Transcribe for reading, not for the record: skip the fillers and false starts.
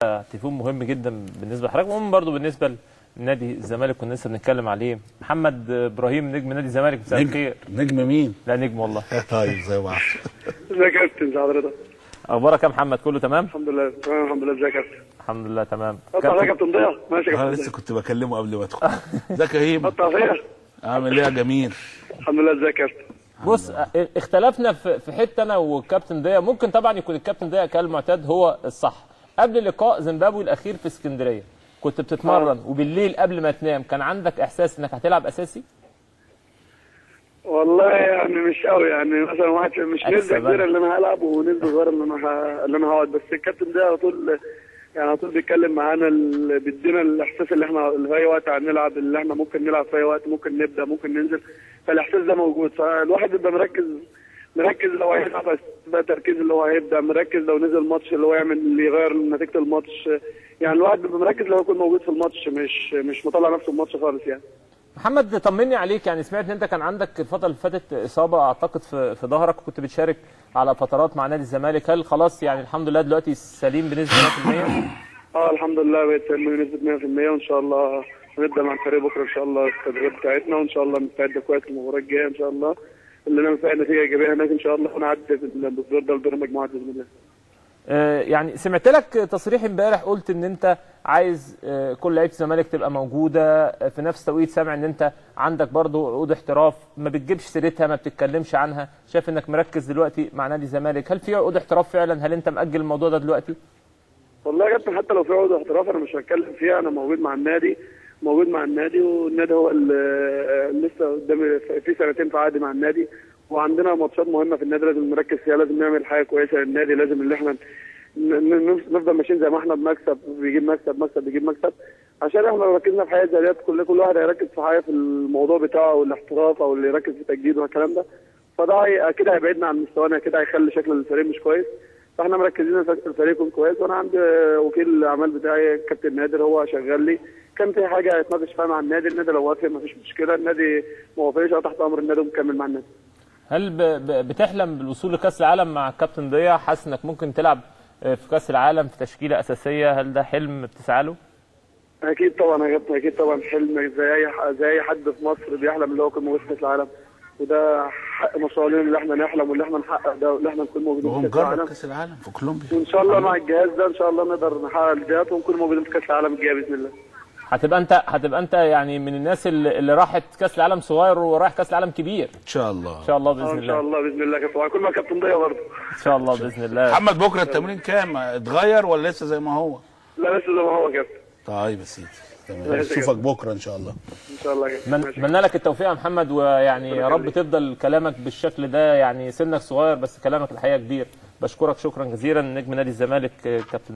تليفون مهم جدا بالنسبه لحضرتك ومهم برضه بالنسبه لنادي الزمالك، كنا لسه بنتكلم عليه. محمد ابراهيم نجم نادي الزمالك، مساء الخير. نجم مين؟ لا نجم والله. طيب زي بعض. ازيك يا كابتن حضرتك؟ اخبارك يا محمد؟ كله تمام؟ الحمد لله تمام الحمد لله. ازيك يا كابتن؟ الحمد لله تمام. قطع يا كابتن ضياء. ماشي يا انا كابتن. لسه كنت بكلمه قبل ما ادخل. ازيك يا هيم؟ قطع فيا. عامل ايه يا جميل؟ الحمد لله. ازيك يا كابتن؟ بص، اختلفنا في حته انا والكابتن ضياء. ممكن طبعا يكون الكابتن ضياء كالمعتاد هو الصح. قبل لقاء زيمبابوي الاخير في اسكندريه كنت بتتمرن وبالليل قبل ما تنام كان عندك احساس انك هتلعب اساسي؟ والله يعني مش قوي، يعني مثلا واحد مش نسبه كبيره اللي انا هلعب ونسبه صغيره اللي انا هقعد، بس الكابتن ده على طول يعني على طول بيتكلم معانا، بيدينا الاحساس اللي احنا في اي وقت هنلعب، اللي احنا ممكن نلعب في اي وقت، ممكن نبدا ممكن ننزل، فالاحساس ده موجود. فالواحد بيبقى مركز لو هيلعب بقى تركيز اللي هو هيبدا، مركز لو نزل ماتش اللي هو يعمل اللي يغير نتيجه الماتش. يعني الواحد بيبقى مركز لو يكون موجود في الماتش، مش مطلع نفسه الماتش خالص يعني. محمد طمني عليك، يعني سمعت ان انت كان عندك الفتره اللي فاتت اصابه اعتقد في ظهرك وكنت بتشارك على فترات مع نادي الزمالك، هل خلاص يعني الحمد لله دلوقتي سليم بنسبه 100%؟ الحمد لله بقيت سليم بنسبه 100%، وان شاء الله هنبدا مع الفريق بكره ان شاء الله التدريب بتاعتنا، وان شاء الله نستعد كويس للمباراه الجايه ان شاء الله، اللي نعمل فيها نتيجه ايجابيه هناك ان شاء الله ونعدي بالدور ده لدور المجموعات باذن الله. يعني سمعت لك تصريح امبارح قلت ان انت عايز كل لعيبه الزمالك تبقى موجوده في نفس توقيت. سامع ان انت عندك برضو عقود احتراف ما بتجيبش سيرتها، ما بتتكلمش عنها، شايف انك مركز دلوقتي مع نادي الزمالك. هل في عقود احتراف فعلا؟ هل انت مأجل الموضوع ده دلوقتي؟ والله يا كابتن حتى لو في عقود احتراف انا مش هتكلم فيها، انا موجود مع النادي والنادي هو اللي لسه قدامي في سنتين في عقدي مع النادي، وعندنا ماتشات مهمه في النادي لازم نركز فيها، لازم نعمل حاجه كويسه للنادي، لازم اللي احنا نفضل ماشيين زي ما احنا بمكسب بيجيب مكسب بيجيب مكسب، عشان احنا لو ركزنا في حاجه زي ديت كل واحد هيركز في حاجه في الموضوع بتاعه والاحتراف او اللي يركز في تجديد والكلام ده، فده اكيد هيبعدنا عن مستوانا، كده هيخلي شكل الفريق مش كويس، فاحنا مركزين في الفريق يكون كويس. وانا عندي وكيل الاعمال بتاعي كابتن نادر هو شغال لي، كان في حاجه يتناقش فيها مع النادي لو وافق مفيش مشكله، النادي ما وافقش تحت امر النادي ومكمل مع النادي. هل بتحلم بالوصول لكاس العالم مع الكابتن ضياء؟ حاسس انك ممكن تلعب في كاس العالم في تشكيله اساسيه؟ هل ده حلم بتسعى له؟ اكيد طبعا يا كابتن، اكيد طبعا حلم زي اي حد في مصر بيحلم اللي هو يكون موجود في كاس العالم، وده حق مصريين اللي احنا نحلم واللي احنا نحقق ده واللي احنا نكون موجودين في كاس العالم في كولومبيا، وان شاء الله مع الجهاز ده ان شاء الله نقدر نحقق الجهات ونكون موجودين في كاس العالم الجاي باذن الله. هتبقى انت يعني من الناس اللي راحت كاس العالم صغير ورايح كاس العالم كبير ان شاء الله. ان شاء الله باذن الله. ان شاء الله باذن الله كابتن، وهيكون مع كابتن ضياء برضه ان شاء الله باذن الله. محمد بكره التمرين كام؟ اتغير ولا لسه زي ما هو؟ لا لسه زي ما هو كابتن. طيب يا سيدي تمام، نشوفك بكره ان شاء الله. ان شاء الله كابتن. اتمنى لك التوفيق يا محمد، ويعني يا رب تفضل كلامك بالشكل ده، يعني سنك صغير بس كلامك الحقيقه كبير. بشكرك شكرا جزيلا نجم نادي الزمالك كابتن